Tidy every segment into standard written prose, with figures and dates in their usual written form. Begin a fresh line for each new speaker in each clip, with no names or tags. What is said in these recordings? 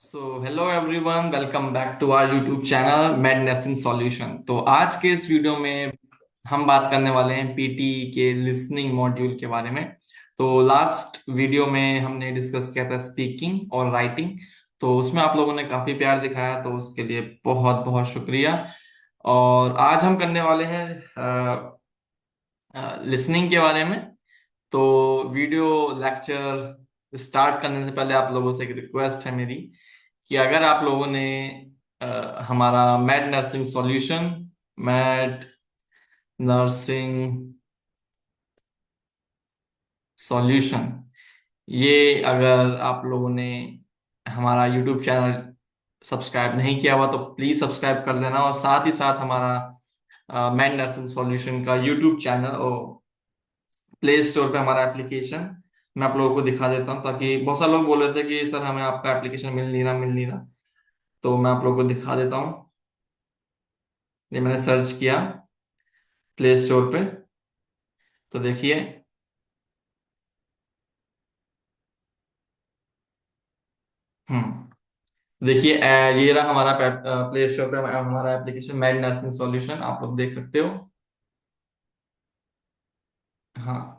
Hello everyone, welcome back to our YouTube channel Med nursing solution. तो आज के इस वीडियो में हम बात करने वाले हैं पीटी के लिसनिंग मॉड्यूल के बारे में। तो लास्ट वीडियो में हमने डिस्कस किया था स्पीकिंग और राइटिंग। तो उसमें आप लोगों ने काफी प्यार दिखाया, तो उसके लिए बहुत बहुत शुक्रिया। और आज हम करने वाले हैं लिसनिंग के बारे में। तो वीडियो लेक्चर स्टार्ट करने से पहले आप लोगों से एक रिक्वेस्ट है मेरी कि अगर आप लोगों ने हमारा mad nursing solution, mad nursing solution, ये अगर आप लोगों ने हमारा यूट्यूब चैनल सब्सक्राइब नहीं किया हुआ तो प्लीज सब्सक्राइब कर लेना। और साथ ही साथ हमारा मैड नर्सिंग सॉल्यूशन का यूट्यूब चैनल और प्ले स्टोर पे हमारा एप्लीकेशन मैं आप लोगों को दिखा देता हूँ, ताकि बहुत सारे लोग बोल रहे थे कि सर हमें आपका एप्लीकेशन मिल नहीं रहा। तो मैं आप लोगों को दिखा देता हूँ। ये मैंने सर्च किया प्ले स्टोर पे, तो देखिए। देखिए ये रहा हमारा प्ले स्टोर पे हमारा एप्लीकेशन मैड नर्सिंग सॉल्यूशन, आप लोग देख सकते हो। हाँ,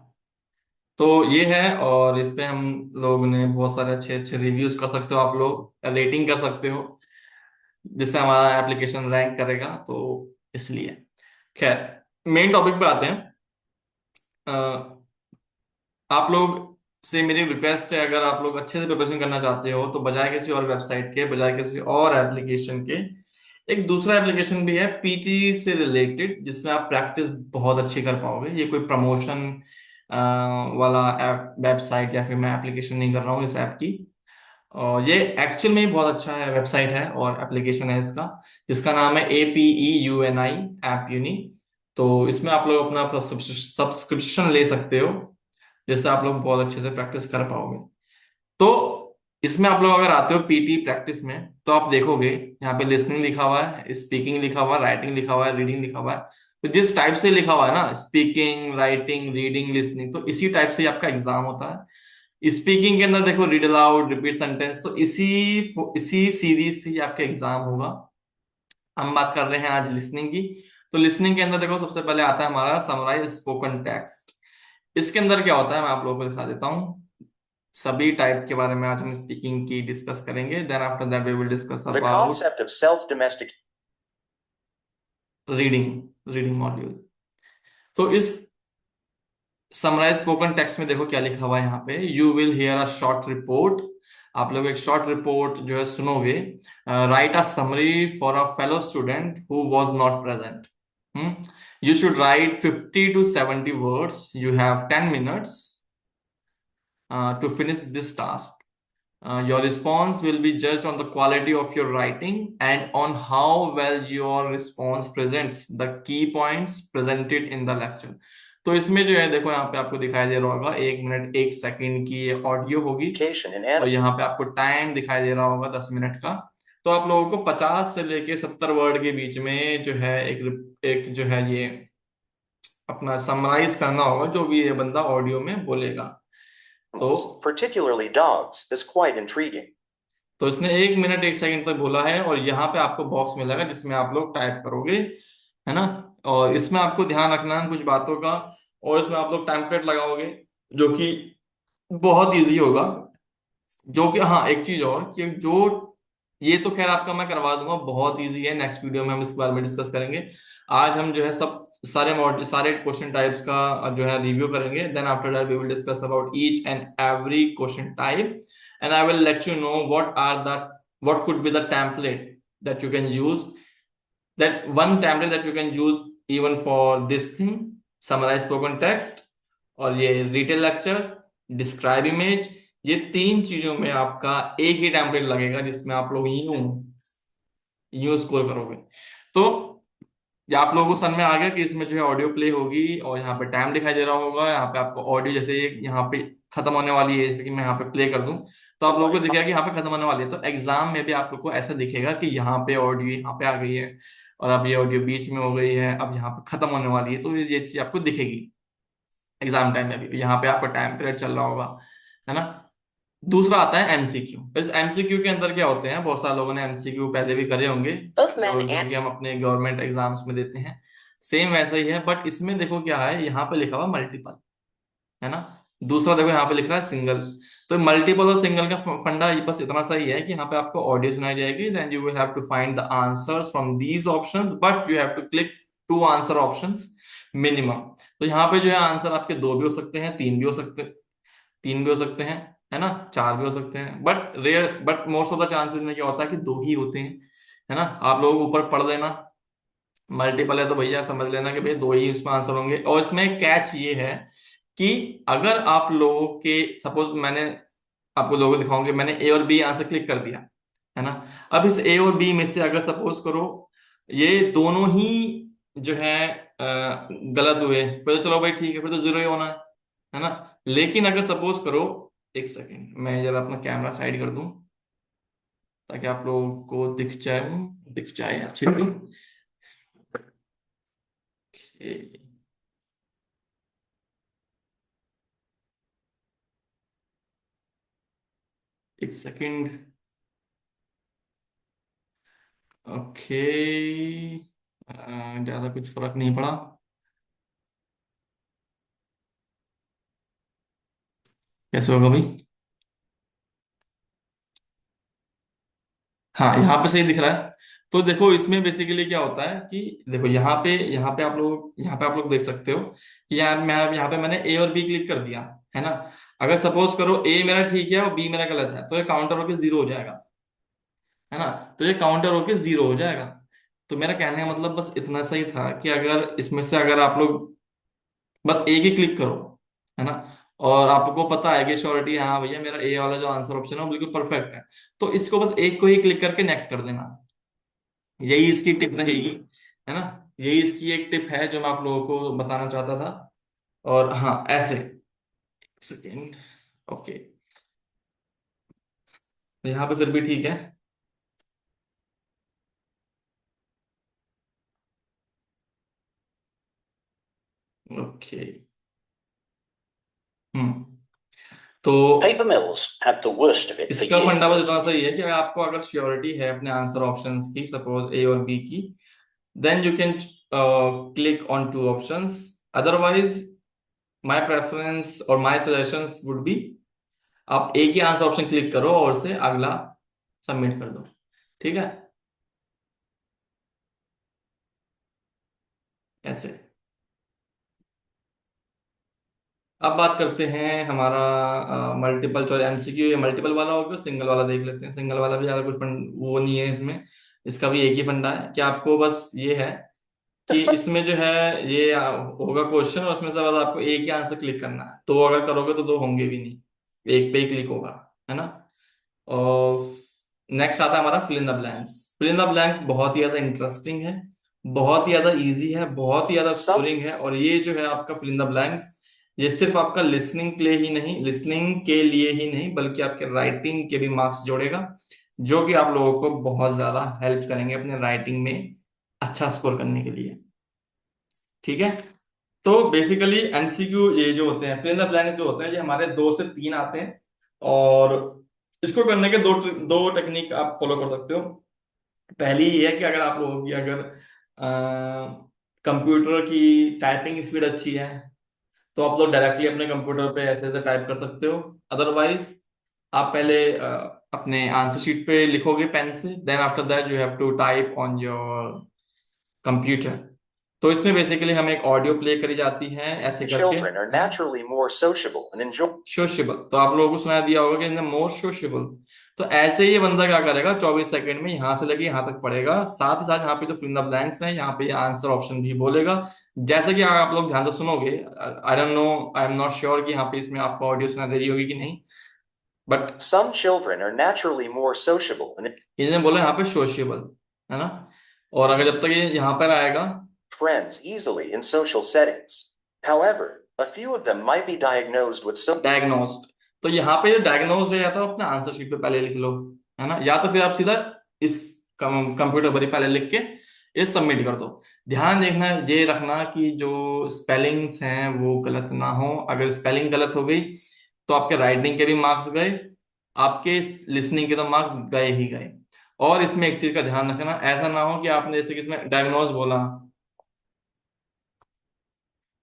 तो ये है। और इस पे हम लोग ने बहुत सारे अच्छे अच्छे रिव्यूज कर सकते हो, आप लोग रेटिंग कर सकते हो, जिससे हमारा एप्लीकेशन रैंक करेगा। तो इसलिए खैर मेन टॉपिक पे आते हैं। अ, आप लोग से मेरी रिक्वेस्ट है, अगर आप लोग अच्छे से प्रिपरेशन करना चाहते हो तो बजाय किसी और वेबसाइट के, बजाय किसी और एप्लीकेशन के, एक दूसरा एप्लीकेशन भी है पीटी से रिलेटेड, जिसमें आप प्रैक्टिस बहुत अच्छी कर पाओगे। ये कोई प्रमोशन वाला ऐप वेबसाइट या फिर मैं एप्लीकेशन नहीं कर रहा हूँ इस ऐप की। और ये एक्चुअल में ही बहुत अच्छा है, वेबसाइट है और एप्लीकेशन है इसका, जिसका नाम है APEUNI, ऐप यूनी। तो इसमें आप लोग अपना सब्सक्रिप्शन ले सकते हो, जिससे आप लोग बहुत अच्छे से प्रैक्टिस कर पाओगे। तो इसमें आप लोग अगर आते हो पीटी प्रैक्टिस में, तो आप देखोगे यहाँ पे लिसनिंग लिखा हुआ है, स्पीकिंग लिखा हुआ है, राइटिंग लिखा हुआ है, रीडिंग लिखा हुआ है। तो जिस टाइप से लिखा हुआ है ना, स्पीकिंग, राइटिंग, रीडिंग, लिसनिंग, तो इसी टाइप से ही आपका एग्जाम होता है। स्पीकिंग के अंदर देखो रीड अलाउड, रिपीट सेंटेंस, तो इसी इसी सीरीज से ही आपका एग्जाम होगा। हम बात कर रहे हैं आज लिसनिंग की। तो लिसनिंग के अंदर देखो सबसे पहले आता है हमारा समराइज स्पोकन टेक्स्ट। इसके अंदर क्या होता है मैं आप लोगों को दिखा देता हूँ। सभी टाइप के बारे में आज हम स्पीकिंग की डिस्कस करेंगे। Then after that we will discuss
The
about
concept of self-domestic
reading reading module. तो इस समराइज स्पोकन टेक्स्ट में देखो क्या लिखा हुआ है यहाँ पे। You will hear a short report. आप लोग एक शॉर्ट रिपोर्ट जो है सुनोगे। Right a summary for a fellow student who was not present. You should write 50 to 70 words। You have 10 minutes to finish this task. Your response will be judged on the quality of your writing and on how well your response presents the key points presented in the lecture। तो इसमें जो है देखो यहाँ पे आपको दिखाई दे रहा होगा 1 मिनट 1 सेकंड की ये ऑडियो होगी।
and
और यहाँ पे आपको टाइम दिखाई दे रहा होगा 10 मिनट का। तो आप लोगों को 50 से लेके 70 वर्ड के बीच में जो है एक एक जो है ये अपना समराइज करना होगा, जो भी ये बंदा ऑडियो में बोलेगा। तो
animals, particularly dogs, is quite intriguing.
तो इसने 1 मिनट 1 सेकंड तक बोला है, और यहाँ पे आपको बॉक्स मिलेगा जिसमें आप लोग टाइप करोगे, है ना। और इसमें आपको ध्यान रखना है कुछ बातों का। और इसमें आप लोग टेम्पलेट लगाओगे, जो कि बहुत इजी होगा। जो कि हाँ, एक चीज और कि जो ये तो खैर आपका मैं करवा दूंगा, बहुत इजी है। नेक्स्ट वीडियो में हम इस बारे में डिस्कस करेंगे। आज हम जो है सब सारे क्वेश्चन टाइप्स का जो है रिव्यू करेंगे। Then after that we will discuss about each and every question type, and I will let you know what could be the template that you can use, that one template that you can use even for this thing, summarize spoken text और ये retail lecture, describe image. ये तीन चीजों में आपका एक ही template लगेगा, जिसमें आप लोग यूं यूं स्कोर करोगे। तो ये आप लोगों को समझ में आ गया कि इसमें जो है ऑडियो प्ले होगी, और यहाँ पे टाइम दिखाई दे रहा होगा। यहाँ पे आपको ऑडियो जैसे यहाँ पे खत्म होने वाली है, जैसे कि मैं यहाँ पे प्ले कर दूं, तो आप लोगों को दिखेगा कि यहाँ पे खत्म होने वाली है। तो एग्जाम में भी आप लोग को ऐसा दिखेगा कि यहाँ पे ऑडियो यहाँ पे आ गई है, और अब ये ऑडियो बीच में हो गई है, अब यहाँ पे खत्म होने वाली है। तो ये चीज आपको दिखेगी एग्जाम टाइम में भी। यहाँ पे आपका टाइम पीरियड चल रहा होगा, है ना। दूसरा आता है एमसीक्यू। इस एमसीक्यू के अंदर क्या होते हैं, बहुत सारे लोगों ने एमसीक्यू पहले भी करे होंगे,
Both men
जो
and
कि हम अपने गवर्नमेंट एग्जाम्स में देते हैं। सेम वैसा ही है, बट इसमें देखो क्या है, यहाँ पे लिखा हुआ मल्टीपल, है ना। दूसरा देखो यहाँ पे लिख रहा है सिंगल। तो मल्टीपल और सिंगल का फंडा बस इतना सा ही है कि यहाँ पे आपको ऑडियो सुनाई जाएगी, then you will have to find the answers from these options, but you have to click to answer options minimum. तो यहाँ पे जो है आंसर आपके दो भी हो सकते हैं, तीन भी हो सकते, तीन भी हो सकते हैं, है ना, चार भी हो सकते हैं, but most of the chances में क्या होता है कि दो ही होते हैं, है ना। आप लोग ऊपर पढ़ लेना, मल्टीपल है तो भैया समझ लेना कि भाई दो ही इसमें आंसर होंगे। और इसमें कैच ये है कि अगर आप लोगों के, सपोज मैंने आपको लोगो दिखाऊंगे, मैंने ए और बी यहां से क्लिक कर दिया, है ना। अब इस ए और बी में से अगर सपोज करो ये दोनों ही जो है गलत हुए, फिर तो चलो भाई ठीक है, फिर तो जीरो ही होना है ना। लेकिन अगर सपोज करो, एक सेकेंड मैं जरा अपना कैमरा साइड कर दूं ताकि आप लोगों को दिख जाए अच्छे से। Okay, एक सेकेंड। ओके, ज्यादा कुछ फर्क नहीं पड़ा। कैसे होगा भाई? हाँ, यहाँ पे सही दिख रहा है। तो देखो इसमें बेसिकली क्या होता है कि देखो यहाँ पे आप लोग देख सकते हो कि यहाँ पे मैंने ए और बी क्लिक कर दिया, है ना। अगर सपोज करो ए मेरा ठीक है और बी मेरा गलत है, तो ये काउंटर होके जीरो हो जाएगा, है ना। तो ये काउंटर होके जीरो हो जाएगा। तो मेरा कहने का मतलब बस इतना सा ही था कि अगर इसमें से अगर आप लोग बस एक ही क्लिक करो, है ना, और आपको पता है कि श्योरिटी हाँ भैया मेरा ए वाला जो आंसर ऑप्शन है वो बिल्कुल परफेक्ट है, तो इसको बस एक को ही क्लिक करके नेक्स्ट कर देना। यही इसकी टिप रहेगी, है ना। यही इसकी एक टिप है जो मैं आप लोगों को बताना चाहता था। और हाँ ऐसे, सेकेंड, ओके, तो यहाँ पे फिर भी ठीक है। ओके। हम्म। तो
paper mills have the worst of it for
इसका
years.
फंडा बस इतना सा ही है कि आपको अगर श्योरिटी है अपने आंसर ऑप्शंस की, सपोज ए और बी की, then you can click on two options. Otherwise, my preference or my suggestions would be आप एक ही आंसर ऑप्शन क्लिक करो और से अगला सबमिट कर दो, ठीक है, ऐसे। अब बात करते हैं हमारा मल्टीपल चॉइस एमसीक्यू। ये मल्टीपल वाला हो गया, सिंगल वाला देख लेते हैं। सिंगल वाला भी ज्यादा कुछ फंड वो नहीं है इसमें, इसका भी एक ही फंडा है कि आपको बस ये है कि इसमें जो है ये होगा क्वेश्चन, और उसमें से बस आपको एक ही आंसर क्लिक करना है। तो अगर करोगे तो दो होंगे भी नहीं, एक पे ही क्लिक होगा, है ना। और नेक्स्ट आता है हमारा fill in the blanks. Fill in the blanks बहुत ही ज्यादा इंटरेस्टिंग है, बहुत ही ज्यादा इजी है, बहुत ही ज्यादा
Some
स्कोरिंग है। और ये जो है आपका फिल इन द ब्लैंक्स, ये सिर्फ आपका लिसनिंग के लिए ही नहीं बल्कि आपके राइटिंग के भी मार्क्स जोड़ेगा, जो कि आप लोगों को बहुत ज्यादा हेल्प करेंगे अपने राइटिंग में अच्छा स्कोर करने के लिए, ठीक है। तो बेसिकली एमसीक्यू ये जो होते हैं, फिल इन द ब्लैंक्स जो होते हैं, ये हमारे दो से तीन आते हैं। और इसको करने के दो दो टेक्निक आप फॉलो कर सकते हो। पहली ये है कि अगर आप लोगों की अगर कंप्यूटर की टाइपिंग स्पीड अच्छी है, तो आप लोग डायरेक्टली अपने कंप्यूटर पे ऐसे ऐसे टाइप कर सकते हो। अदरवाइज आप पहले अपने आंसर शीट पे लिखोगे पेन से, then after that you have to type on your computer. तो इसमें बेसिकली हमें एक ऑडियो प्ले करी जाती है ऐसे करके,
children are
है ना।
naturally more sociable and enjoy.
Sociable, तो आप लोगों को सुना दिया होगा कि इन मोर सोशेबल। तो ऐसे ही ये बंदा क्या करेगा, 24 सेकंड में यहां से लेके यहां तक पढ़ेगा, साथ ही साथ यहाँ पे जो फिल इन द ब्लैंक्स है यहाँ पे आंसर ऑप्शन भी बोलेगा। जैसे कि आप लोग ध्यान से सुनोगे, I don't know, I am not sure कि यहाँ पे इसमें आपको ऑडियो सुना दे रही होगी कि नहीं, but
Some children are naturally more sociable and
इन्होंने बोला यहाँ पे सोशेबल, है ना। और अगर जब तक ये यहाँ पर आएगा
friends easily in social settings. However, a few of them might be diagnosed with some
diagnosed, तो यहाँ पे जो डायग्नोस्ड है या तो अपने आंसर शीट पे पहले लिख लो, है ना, या तो फिर आप सीधा इस कंप्यूटर पर ही पहले लिख के इस सबमिट कर दो। ध्यान देखना, ये रखना कि जो स्पेलिंग्स हैं वो गलत ना हो। अगर स्पेलिंग गलत हो गई तो आपके राइटिंग के भी मार्क्स गए, आपके लिसनिंग के तो मार्क्स गए ही गए। और इसमें एक चीज का ध्यान रखना, ऐसा ना हो कि आपने जैसे कि इसमें डायग्नोज बोला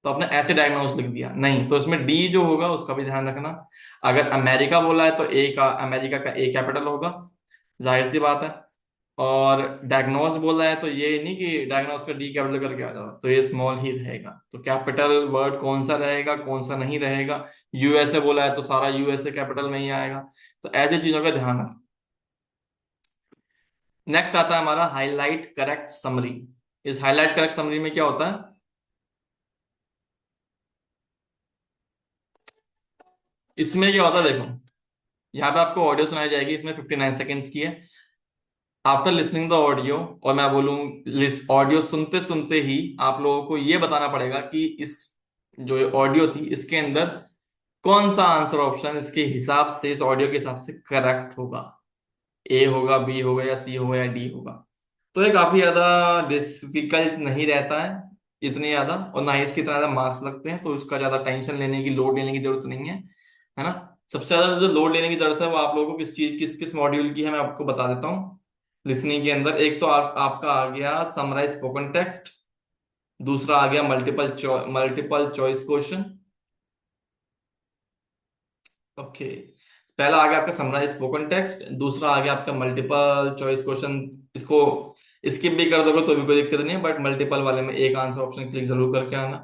तो आपने ऐसे डायग्नोज लिख दिया, नहीं, तो इसमें डी जो होगा उसका भी ध्यान रखना। अगर अमेरिका बोला है तो ए का, अमेरिका का ए कैपिटल होगा, जाहिर सी बात है। और डायग्नोज बोला है तो ये नहीं कि डायग्नोज का डी कैपिटल करके आ जाओ, तो ये स्मॉल ही रहेगा। तो कैपिटल वर्ड कौन सा रहेगा कौन सा नहीं रहेगा, यूएसए बोला है तो सारा यूएसए कैपिटल में ही आएगा। तो ऐसी चीजों का ध्यान रखें। नेक्स्ट आता है हमारा हाईलाइट करेक्ट समरी। इस हाईलाइट करेक्ट समरी में क्या होता है, इसमें क्या होता है देखो, यहाँ पे आपको ऑडियो सुनाई जाएगी, इसमें 59 सेकेंड्स की है। आफ्टर लिसनिंग द ऑडियो, और मैं बोलूँ ऑडियो सुनते सुनते ही आप लोगों को ये बताना पड़ेगा कि इस जो ऑडियो थी इसके अंदर कौन सा आंसर ऑप्शन इसके हिसाब से, इस ऑडियो के हिसाब से करेक्ट होगा। ए होगा, बी होगा, या सी होगा, या डी होगा। तो ये काफी ज्यादा डिफिकल्ट नहीं रहता है इतनी ज्यादा, और ना ही इसकी इतना ज्यादा मार्क्स लगते हैं, तो इसका ज्यादा टेंशन लेने की, लोड लेने की जरूरत नहीं है ना। सबसे ज्यादा जो लोड लेने की जरूरत है वो आप लोगों को किस चीज, किस किस मॉड्यूल की है, मैं आपको बता देता हूँ। लिसनिंग के अंदर एक तो आपका आ गया समराइज स्पोकन टेक्स्ट, दूसरा आ गया मल्टीपल चॉइस क्वेश्चन। ओके, पहला आ गया आपका समराइज स्पोकन टेक्स्ट, दूसरा आ गया आपका मल्टीपल चॉइस क्वेश्चन। इसको स्किप भी कर दोगे तो भी कोई दिक्कत नहीं है, बट मल्टीपल वाले में एक आंसर ऑप्शन क्लिक जरूर करके आना।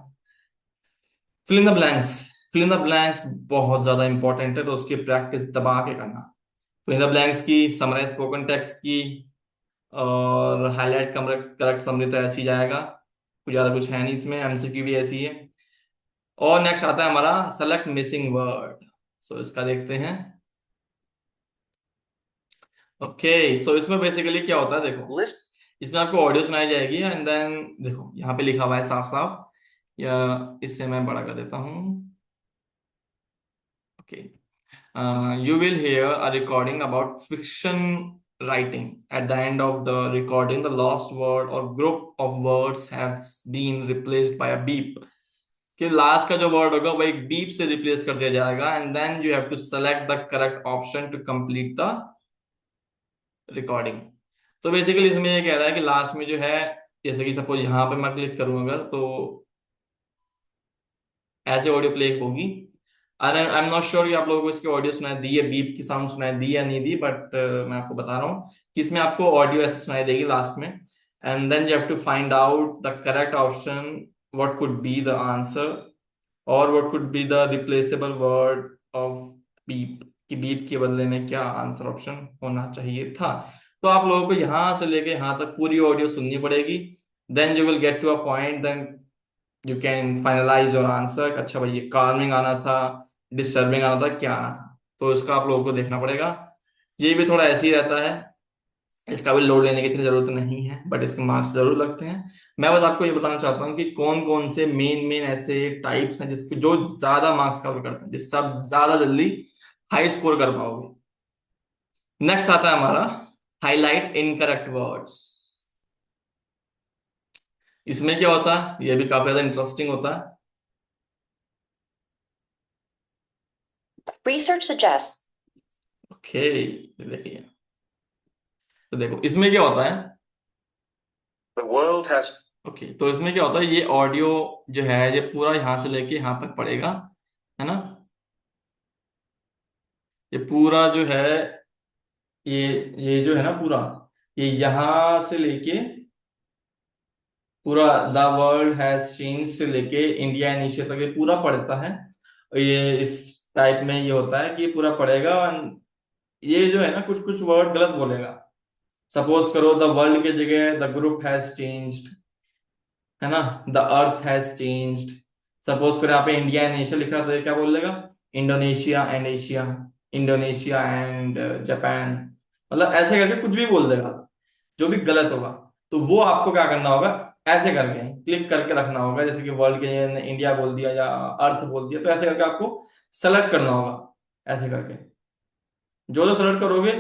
Fill in the blanks, fill in the blanks बहुत ज्यादा इंपॉर्टेंट है, तो उसकी प्रैक्टिस दबा के करना। फिल इन द ब्लैंक्स की, समराइज स्पोकन टेक्स्ट की, और हाईलाइट करेक्ट समरी तो ऐसे ही जाएगा, कुछ ज्यादा कुछ है नहीं इसमें, एमसीक्यू भी ऐसी है। और नेक्स्ट आता है हमारा सेलेक्ट मिसिंग वर्ड। सो इसका देखते हैं। ओके, सो इसमें बेसिकली क्या होता है देखो,
List
इसमें आपको ऑडियो सुनाई जाएगी एंड देन देखो यहाँ पे लिखा हुआ है साफ साफ, या इससे मैं बड़ा कर देता हूँ। Okay, you will hear a recording about fiction writing. At the end of the recording, the lost word or group of words have been replaced by a beep. कि लास्ट का जो वर्ड होगा वो एक बीप से replace कर दिया जाएगा, and then you have to select the correct option to complete the recording. तो बेसिकली इसमें ये कह रहा है कि लास्ट में जो है, जैसे कि सपोज यहाँ पे मैं क्लिक करूँ अगर, तो ऐसे ऑडियो प्ले होगी। अरे आई एम नॉट श्योर कि आप लोगों को इसकी ऑडियो सुनाई दी है, बीप की साउंड सुनाई दी या नहीं दी, बट मैं आपको बता रहा हूँ कि इसमें आपको ऑडियो ऐसे सुनाई देगी लास्ट में, and then you have to find out the correct option, what could be the answer, और what could be the replaceable word of beep, कि बीप के बदले में क्या आंसर ऑप्शन होना चाहिए था। तो आप लोगों को यहां से लेके यहां तक पूरी ऑडियो सुननी पड़ेगी, then you will get to a point, then you can finalize your answer. अच्छा भाई, ये कार्मिंग आना था, डिस्टर्बिंग आना था, क्या आना था, तो इसका आप लोगों को देखना पड़ेगा। ये भी थोड़ा ऐसे ही रहता है, इसका भी लोड लेने की इतनी जरूरत नहीं है, बट इसके मार्क्स जरूर लगते हैं। मैं बस आपको ये बताना चाहता हूँ कि कौन कौन से मेन मेन ऐसे टाइप्स हैं जिसके जो ज्यादा मार्क्स कवर करते हैं, जिससे आप ज्यादा जल्दी हाई स्कोर कर पाओगे। नेक्स्ट आता है हमारा हाईलाइट इनकरेक्ट वर्ड्स। इसमें क्या होता है, ये भी काफी ज्यादा इंटरेस्टिंग होता है।
research suggests
ओके, देखिए, तो देखो इसमें क्या होता है।
the world has
ओके, तो इसमें क्या होता है, ये ऑडियो जो है ये पूरा यहां से लेके यहां तक पड़ेगा, है ना। ये पूरा जो है, ये ये जो है ना पूरा, ये यहां से लेके पूरा द वर्ल्ड हैज चेंज से लेके इंडिया एंड एशिया तक ये पूरा पड़ता है। और ये इस टाइप में ये होता है कि ये पूरा पड़ेगा, और ये जो है ना कुछ कुछ वर्ड गलत बोलेगा। सपोज करो द वर्ल्ड की जगह द ग्रुप हैज चेंज्ड, है ना, the earth has changed. Suppose करो यहाँ पे इंडिया एंड एशिया लिख रहा है, तो ये क्या बोलेगा, Indonesia and Asia, Indonesia and Japan, मतलब ऐसे करके कुछ भी बोल देगा जो भी गलत होगा। तो वो आपको क्या करना होगा, ऐसे करके क्लिक करके रखना होगा, जैसे कि वर्ल्ड के इंडिया बोल दिया या अर्थ बोल दिया, तो ऐसे करके आपको सेलेक्ट करना होगा, ऐसे करके जो जो सेलेक्ट करोगे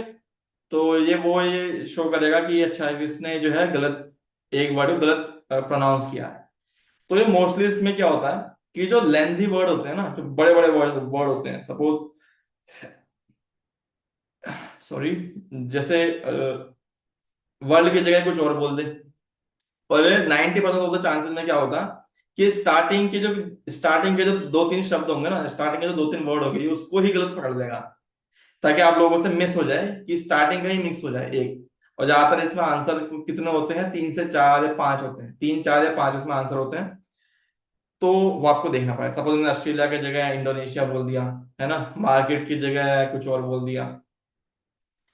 तो ये शो करेगा कि अच्छा है कि इसने जो है गलत, एक वर्ड को गलत प्रोनाउंस किया है। तो ये मोस्टली इसमें क्या होता है कि जो लेंथी वर्ड होते हैं ना, जो बड़े बड़े वर्ड वर्ड होते हैं, सपोज सॉरी, जैसे वर्ल्ड की जगह कुछ और बोल दे, और 90% ऑफ द चांसेस में क्या होता है कि स्टार्टिंग के जो दो तीन शब्द होंगे ना, स्टार्टिंग के जो दो तीन वर्ड होंगे, उसको ही गलत पकड़ लेगा, ताकि आप लोगों से मिस हो जाए कि स्टार्टिंग का ही मिक्स हो जाए एक। और ज्यादातर इसमें आंसर कितने होते हैं, 3 से 4 या 5 होते हैं, 3 4 या 5 इसमें आंसर होते हैं। तो वो आपको देखना पड़ेगा। सपोज मैंने ऑस्ट्रेलिया की जगह इंडोनेशिया बोल दिया, है ना, मार्केट की जगह कुछ और बोल दिया।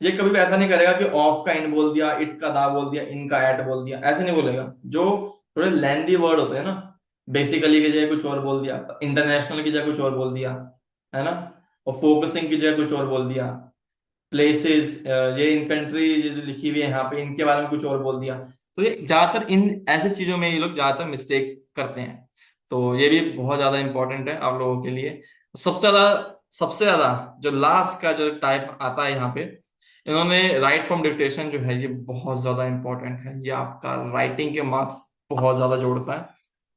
ये कभी भी ऐसा नहीं करेगा कि ऑफ का इन बोल दिया, इट का दा बोल दिया, इन का एट बोल दिया, ऐसे नहीं बोलेगा। जो थोड़े लेंदी वर्ड होते हैं ना, बेसिकली की जगह कुछ और बोल दिया, इंटरनेशनल की जगह कुछ और बोल दिया, है ना, और फोकसिंग की जगह कुछ और बोल दिया, प्लेसेस, ये इन कंट्री ये जो लिखी हुई है यहाँ पे, इनके बारे में कुछ और बोल दिया। तो ये ज्यादातर इन ऐसी चीजों में ये लोग ज्यादातर मिस्टेक करते हैं। तो ये भी बहुत ज्यादा इंपॉर्टेंट है आप लोगों के लिए। सबसे ज्यादा जो लास्ट का जो टाइप आता है यहाँ पे, इन्होंने राइट फ्रॉम डिक्टेशन जो है, ये बहुत ज्यादा इंपॉर्टेंट है। ये आपका राइटिंग के मार्क्स बहुत ज्यादा जोड़ता है।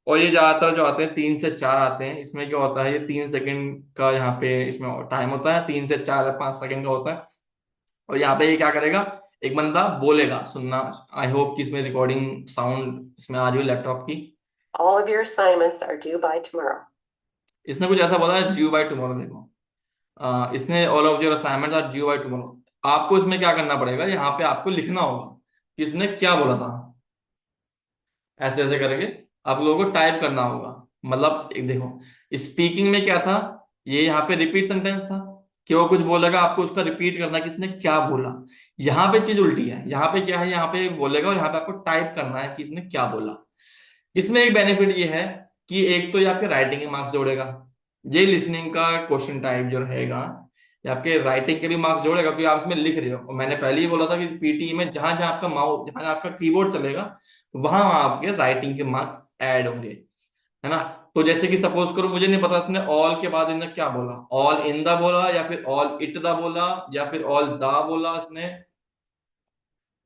और ये ज्यादातर जो आते हैं 3 से 4 आते हैं। इसमें क्या होता है, ये 3 सेकंड का यहाँ पे इसमें टाइम होता है, 3 से 4 या 5 सेकंड का होता है। और यहाँ पे ये क्या करेगा, एक बंदा बोलेगा, सुनना। आई होप कि इसमें रिकॉर्डिंग साउंड इसमें आ रही हो लैपटॉप की।
All of your assignments are due by tomorrow.
इसने कुछ ऐसा बोला है, ड्यू बाय टुमारो। देखो, इसने all of your assignment are due by tomorrow. आपको इसमें क्या करना पड़ेगा, यहाँ पे आपको लिखना होगा कि इसने क्या बोला था। ऐसे ऐसे करके आप लोगों को टाइप करना होगा। मतलब एक देखो, स्पीकिंग में क्या था, ये यहाँ पे रिपीट सेंटेंस था, कि वो कुछ बोलेगा, आपको उसका रिपीट करना है कि इसने क्या बोला। यहाँ पे चीज उल्टी है, यहाँ पे क्या है, यहाँ पे बोलेगा और यहाँ पे आपको टाइप करना है कि इसने क्या बोला। इसमें एक बेनिफिट ये है कि एक तो ये आपके राइटिंग के मार्क्स जोड़ेगा। ये लिसनिंग का क्वेश्चन टाइप जो रहेगा, ये आपके राइटिंग के भी मार्क्स जोड़ेगा, क्योंकि आप इसमें लिख रहे हो। और मैंने पहले ही बोला था कि पीटी में जहां जहां आपका माउस, जहां जहां आपका कीबोर्ड चलेगा, वहां वहां आपके राइटिंग के मार्क्स ऐड होंगे, है ना। तो जैसे कि सपोज करो, मुझे नहीं पता इसने ऑल के बाद इन्हें क्या बोला, ऑल इन द बोला, या फिर ऑल इट द बोला, या फिर ऑल द बोला इसने,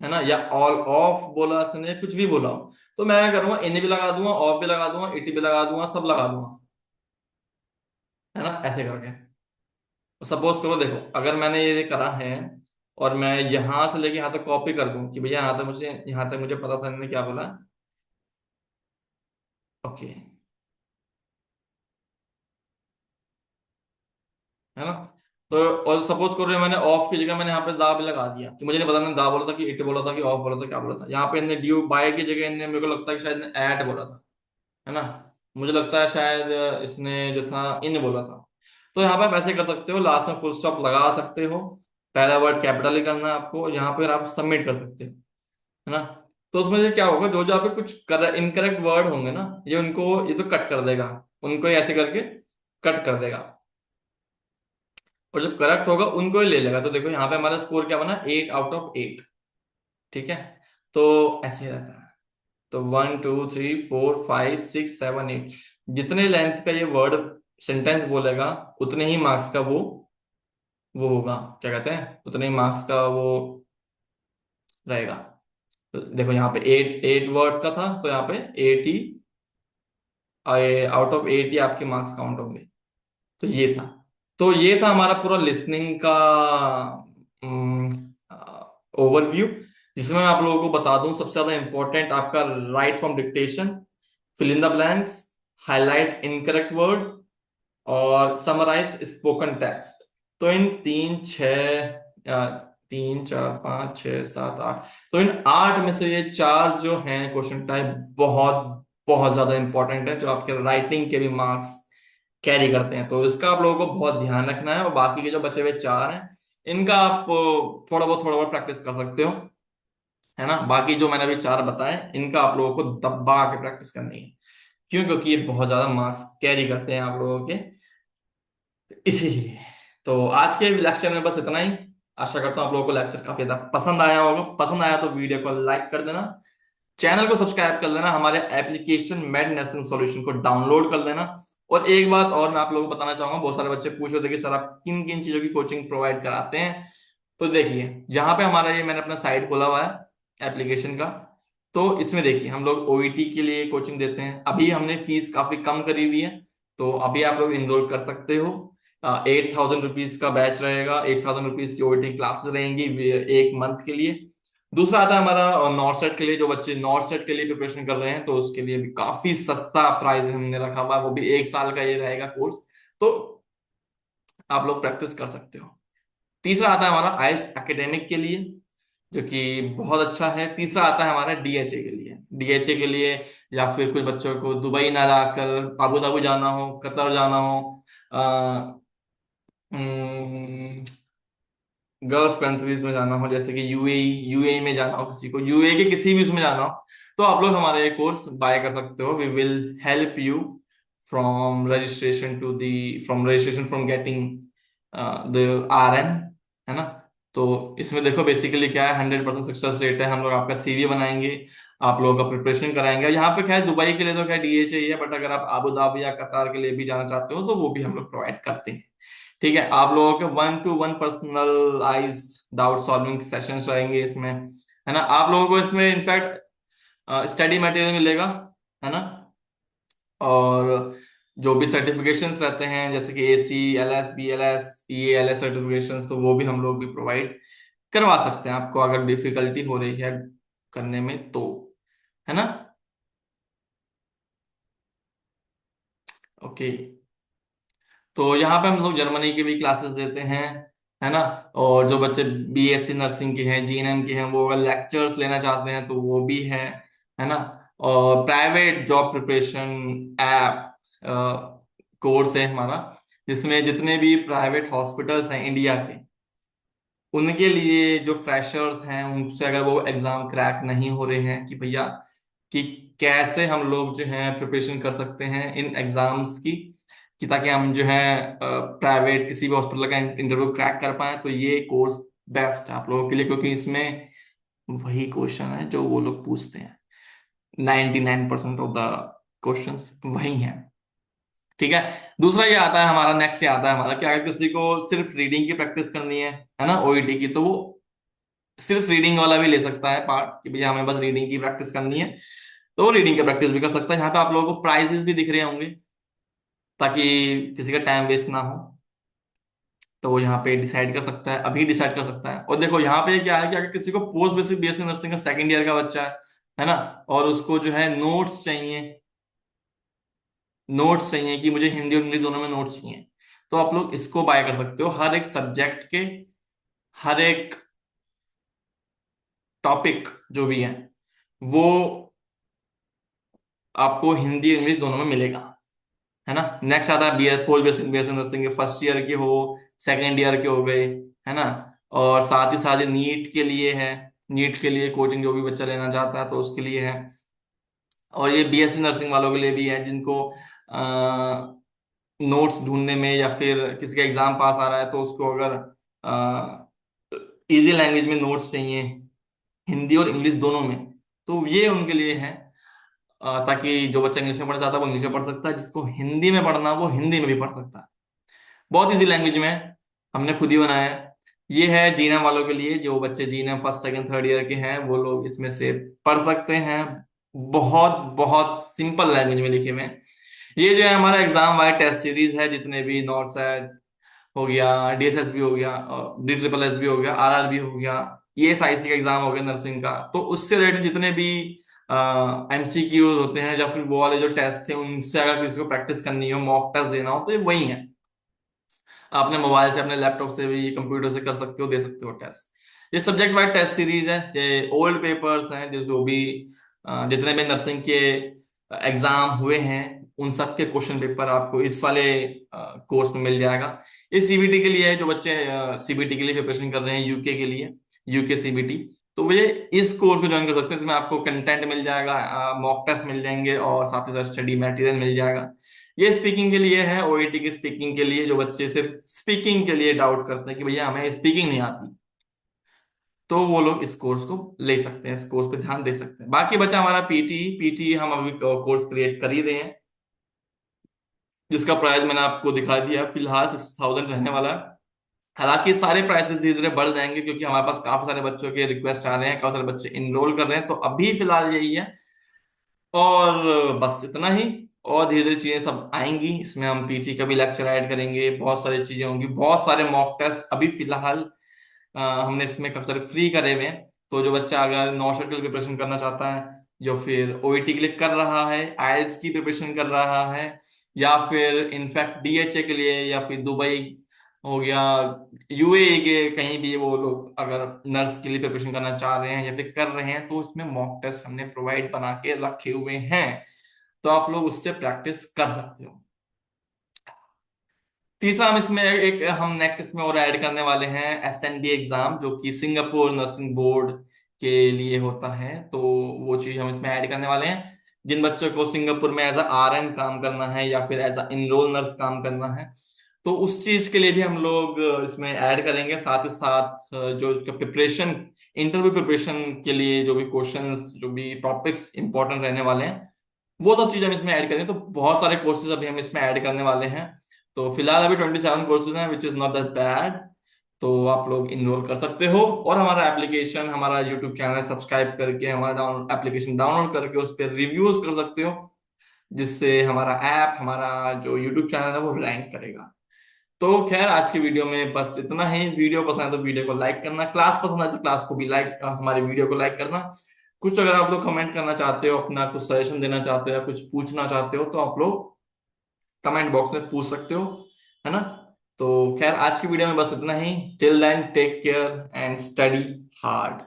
है ना, या ऑल ऑफ बोला इसने, कुछ भी बोला हो। तो मैं क्या करूंगा, इन भी लगा दूंगा, ऑफ भी लगा दूंगा, इट भी लगा दूंगा, सब लगा दूंगा, है ना, ऐसे करके। सपोज करो, देखो, अगर मैंने ये करा है और मैं यहां से लेके यहां तक कॉपी कर दूं कि भैया यहां तक मुझे पता था इन्होंने क्या बोला। ओके, है ना। तो और सपोज करो मैंने ऑफ की जगह मैंने यहाँ पे दा भी लगा दिया, कि मुझे नहीं पता, मैंने दा बोला था कि इट बोला था कि ऑफ बोला था, क्या बोला था। यहाँ पे इन्हें ड्यू बाय की जगह इन्हें, मेरे को लगता है कि शायद एट बोला था, है ना। मुझे लगता है शायद इसने जो था इन बोला था। तो यहाँ पे आप ऐसे कर सकते हो, लास्ट में फुल स्टॉप लगा सकते हो, पहला वर्ड कैपिटल ही करना है आपको, यहाँ पर आप सबमिट कर सकते हो, है ना। तो उसमें से क्या होगा, जो जो आपके कुछ इनकरेक्ट वर्ड होंगे ना, ये तो कट कर देगा, उनको ही ऐसे करके कट कर देगा। और जो करेक्ट होगा उनको ही ले लेगा। तो देखो यहाँ पे हमारा स्कोर क्या बना, 8 आउट ऑफ 8। ठीक है, तो ऐसे ही रहता है। तो 1 2 3 4 5 6 7 8, जितने लेंथ का ये वर्ड सेंटेंस बोलेगा, उतने ही मार्क्स का वो होगा, क्या कहते हैं, उतने ही मार्क्स का वो रहेगा। तो देखो यहाँ पे 8 8 वर्ड्स का था, तो यहाँ पे 80 आउट ऑफ 8 ही आपके मार्क्स काउंट होंगे। तो ये था हमारा पूरा लिसनिंग का ओवरव्यू, जिसमें मैं आप लोगों को बता दूं, सबसे ज्यादा इंपॉर्टेंट आपका write from dictation, fill in the blanks, highlight incorrect word, और समराइज स्पोकन टेक्स्ट। तो इन 3 4 5 6 7 8, तो इन 8 में से ये 4 जो हैं क्वेश्चन टाइप, बहुत बहुत ज्यादा इंपॉर्टेंट है, जो आपके राइटिंग के भी मार्क्स कैरी करते हैं। तो इसका आप लोगों को बहुत ध्यान रखना है। और बाकी के जो बचे हुए 4 हैं, इनका आप थोड़ा बहुत प्रैक्टिस कर सकते हो, है ना। बाकी जो मैंने अभी 4 बताए, इनका आप लोगों को दबा के प्रैक्टिस करनी है। क्यों? क्योंकि ये बहुत ज्यादा मार्क्स कैरी करते हैं आप लोगों के, इसीलिए। तो आज के लेक्चर में बस इतना ही। आशा करता हूँ आप लोगों को लेक्चर काफी ज्यादा पसंद आया होगा। पसंद आया तो वीडियो को लाइक कर देना, चैनल को सब्सक्राइब कर लेना, हमारे एप्लीकेशन मेड नर्सिंग सॉल्यूशन को डाउनलोड कर लेना। और एक बात और मैं आप लोगों को बताना चाहूंगा, बहुत सारे बच्चे पूछ रहे थे कि सर आप किन किन चीजों की कोचिंग प्रोवाइड कराते हैं। तो देखिए, जहां पे हमारा ये मैंने अपना साइट खोला हुआ है एप्लीकेशन का, तो इसमें देखिए हम लोग ओईटी के लिए कोचिंग देते हैं। अभी हमने फीस काफी कम करी हुई है, तो अभी आप लोग इनरोल कर सकते हो। ₹8,000 का बैच रहेगा, ₹8,000 की ओईटी क्लासेस रहेंगी एक मंथ के लिए। दूसरा आता है हमारा नॉर्थ सेट के लिए, जो बच्चे नॉर्थ सेट के लिए प्रिपरेशन कर रहे हैं तो उसके लिए भी काफी सस्ता प्राइस हमने रखा हुआ है, वो भी 1 साल का ये रहेगा कोर्स। तो आप लोग प्रैक्टिस कर सकते हो। तीसरा आता है हमारा आइल्स एकेडमिक के लिए, जो कि बहुत अच्छा है। तीसरा आता है हमारा डीएचए के लिए। डीएचए के लिए या फिर कुछ बच्चों को दुबई ना जाकर अबू धाबी जाना हो, कतर जाना हो, गल्फ कंट्रीज में जाना हो जैसे कि यूएई, यूएई में जाना हो, किसी को यूएई के किसी भी उसमें जाना हो, तो आप लोग हमारा ये कोर्स बाय कर सकते हो। We will help you from registration to the from registration from getting the RN, है ना। तो इसमें देखो बेसिकली क्या है, 100% सक्सेस रेट है। हम लोग आपका सीवी बनाएंगे, आप लोगों का प्रिपरेशन कराएंगे। यहाँ पे क्या है, दुबई के लिए तो क्या डीएचए ही है, बट अगर आप अबू धाबी या कतार के लिए भी जाना चाहते हो तो वो भी हम लोग प्रोवाइड करते हैं। ठीक है, आप लोगों के 1-to-1 personalise doubt solving sessions रहेंगे इसमें, है ना। आप लोगों को इसमें इनफैक्ट स्टडी मटेरियल मिलेगा, है ना। और जो भी सर्टिफिकेशंस रहते हैं जैसे कि AC, LS, BLS, ELS certifications, तो वो भी हम लोग भी प्रोवाइड करवा सकते हैं आपको, अगर डिफिकल्टी हो रही है करने में तो, है ना। ओके, तो यहाँ पे हम लोग जर्मनी की भी क्लासेस देते हैं, है ना। और जो बच्चे बीएससी नर्सिंग के हैं, जीएनएम के हैं, वो अगर लेक्चर्स लेना चाहते हैं तो वो भी है ना। और private job preparation app course है हमारा, जिसमें जितने भी प्राइवेट हॉस्पिटल्स हैं इंडिया के, उनके लिए जो फ्रेशर्स हैं उनसे अगर वो एग्जाम क्रैक नहीं हो रहे हैं कि भैया कि कैसे हम लोग जो है प्रिपरेशन कर सकते हैं इन एग्जाम्स की, कि ताकि हम जो है प्राइवेट किसी भी हॉस्पिटल का इंटरव्यू क्रैक कर पाए, तो ये कोर्स बेस्ट है आप लोगों के लिए, क्योंकि इसमें वही क्वेश्चन है जो वो लोग पूछते हैं। 99% ऑफ द क्वेश्चंस वही हैं। ठीक है। दूसरा ये आता है हमारा, नेक्स्ट ये आता है हमारा कि अगर किसी को सिर्फ रीडिंग की प्रैक्टिस करनी है ना, ओईटी की, तो वो सिर्फ रीडिंग वाला भी ले सकता है पार्ट, कि भैया हमें बस रीडिंग की प्रैक्टिस करनी है, तो वो रीडिंग की प्रैक्टिस भी कर सकता है। यहाँ पे आप लोगों को प्राइजेस भी दिख रहे होंगे, ताकि किसी का टाइम वेस्ट ना हो, तो वो यहाँ पे डिसाइड कर सकता है, अभी डिसाइड कर सकता है। और देखो यहाँ पे क्या है कि अगर किसी को पोस्ट बेसिक बीएससी नर्सिंग का सेकंड ईयर का बच्चा है ना, और उसको जो है नोट्स चाहिए, नोट्स चाहिए कि मुझे हिंदी और इंग्लिश दोनों में नोट्स चाहिए, तो आप लोग इसको बाय कर सकते हो। हर एक सब्जेक्ट के हर एक टॉपिक जो भी है वो आपको हिंदी इंग्लिश दोनों में मिलेगा, है ना। नेक्स्ट आता है BS post basic BSc nursing के फर्स्ट ईयर के हो, सेकेंड ईयर के हो गए, है ना। और साथ ही नीट के लिए है, नीट के लिए कोचिंग जो भी बच्चा लेना चाहता है तो उसके लिए है। और ये बीएससी नर्सिंग वालों के लिए भी है, जिनको नोट्स ढूंढने में या फिर किसी का एग्जाम पास आ रहा है तो उसको अगर इजी लैंग्वेज में नोट्स चाहिए, हिंदी और इंग्लिश दोनों में, तो ये उनके लिए है। ताकि जो बच्चा इंग्लिश में पढ़ना चाहता है वो इंग्लिश में पढ़ सकता है, जिसको हिंदी में पढ़ना वो हिंदी में भी पढ़ सकता है। बहुत इजी लैंग्वेज में है, हमने खुद ही बनाया है। ये है जीएनएम वालों के लिए, जो बच्चे GNM first second third year के हैं वो लोग इसमें से पढ़ सकते हैं। बहुत बहुत सिंपल लैंग्वेज में लिखे हुए हैं। ये जो है हमारा एग्जाम वाइज टेस्ट सीरीज है, जितने भी नॉर्थ सेट हो गया, डीएसएस भी हो गया, डी ट्रिपल एस भी हो गया, आरआरबी हो गया, ईएसआईसी का एग्जाम हो गया नर्सिंग का, तो उससे रिलेटेड जितने भी एमसीक्यूज होते हैं या फिर वो वाले जो टेस्ट थे, उनसे अगर किसी को प्रैक्टिस करनी हो, मॉक टेस्ट देना हो, तो ये वही है। अपने मोबाइल से, अपने लैपटॉप से भी, कंप्यूटर से कर सकते हो, दे सकते हो टेस्ट। ये सब्जेक्ट वाइज टेस्ट सीरीज है, ये ओल्ड पेपर्स हैं जो भी जितने भी नर्सिंग के एग्जाम हुए हैं उन सब के क्वेश्चन पेपर आपको इस वाले कोर्स में मिल जाएगा। ये सीबीटी के लिए है, जो बच्चे सीबीटी के लिए प्रिपरेशन कर रहे हैं, यूके के लिए, यूके सीबीटी, तो वे इस कोर्स को ज्वाइन कर सकते हैं। इसमें आपको कंटेंट मिल जाएगा, मॉक टेस्ट मिल जाएंगे और साथ ही साथ स्टडी मटेरियल मिल जाएगा। ये स्पीकिंग के लिए है, ओईटी की स्पीकिंग के लिए, जो बच्चे सिर्फ स्पीकिंग के लिए डाउट करते हैं कि भैया हमें स्पीकिंग नहीं आती, तो वो लोग इस कोर्स को ले सकते हैं, इस कोर्स पे ध्यान दे सकते हैं। बाकी बचा हमारा पीटी। पीटी हम अभी कोर्स क्रिएट कर ही रहे हैं, जिसका प्राइस मैंने आपको दिखा दिया, फिलहाल 6,000 रहने वाला है। हालांकि सारे प्राइसेस धीरे धीरे बढ़ जाएंगे, क्योंकि हमारे पास काफी सारे बच्चों के रिक्वेस्ट आ रहे हैं, काफी सारे बच्चे इनरोल कर रहे हैं, तो अभी फिलहाल यही है। और बस इतना ही। और धीरे धीरे चीजें सब आएंगी। इसमें हम पीटी का भी लेक्चर ऐड करेंगे, बहुत सारी चीजें होंगी, बहुत सारे मॉक टेस्ट अभी फिलहाल हमने इसमें काफी सारे फ्री करे हुए हैं। तो जो बच्चा अगर नौशेट के लिए प्रिपरेशन करना चाहता है, जो फिर ओईटी के लिए कर रहा है, आईएलटीएस की प्रिपरेशन कर रहा है, या फिर इनफैक्ट डीएचए के लिए, या फिर दुबई हो गया, यूएई के कहीं भी वो लोग अगर नर्स के लिए प्रिपरेशन करना चाह रहे हैं या फिर कर रहे हैं, तो इसमें मॉक टेस्ट हमने प्रोवाइड बना के रखे हुए हैं। तो आप लोग उससे प्रैक्टिस कर सकते हो। तीसरा हम इसमें एक हम नेक्स्ट इसमें और ऐड करने वाले हैं एसएनबी एग्जाम, जो कि सिंगापुर नर्सिंग बोर्ड के लिए होता है। तो वो चीज हम इसमें ऐड करने वाले हैं। जिन बच्चों को सिंगापुर में एज अ आरएन काम करना है या फिर एज अ इनरोल नर्स काम करना है, तो उस चीज के लिए भी हम लोग इसमें ऐड करेंगे। साथ ही साथ जो इसका प्रिपरेशन, इंटरव्यू प्रिपरेशन के लिए जो भी क्वेश्चंस, जो भी टॉपिक्स इंपॉर्टेंट रहने वाले हैं, वो सब चीज हम इसमें ऐड करेंगे। तो बहुत सारे कोर्सेज अभी हम इसमें ऐड करने वाले हैं। तो फिलहाल अभी 27 कोर्सेज हैं, which is not that bad. तो आप लोग इनरोल कर सकते हो, और हमारा एप्लीकेशन, हमारा यूट्यूब चैनल सब्सक्राइब करके, हमारा एप्लीकेशन डाउनलोड करके उस पर रिव्यूज कर सकते हो, जिससे हमारा ऐप, हमारा जो यूट्यूब चैनल है वो रैंक करेगा। तो खैर, आज की वीडियो में बस इतना ही। वीडियो पसंद है तो वीडियो को लाइक करना, क्लास पसंद है तो क्लास को भी लाइक, हमारी वीडियो को लाइक करना। कुछ अगर आप लोग कमेंट करना चाहते हो, अपना कुछ सजेशन देना चाहते हो या कुछ पूछना चाहते हो, तो आप लोग कमेंट बॉक्स में पूछ सकते हो, है ना। तो खैर, आज की वीडियो में बस इतना ही। Till then, take care and study hard.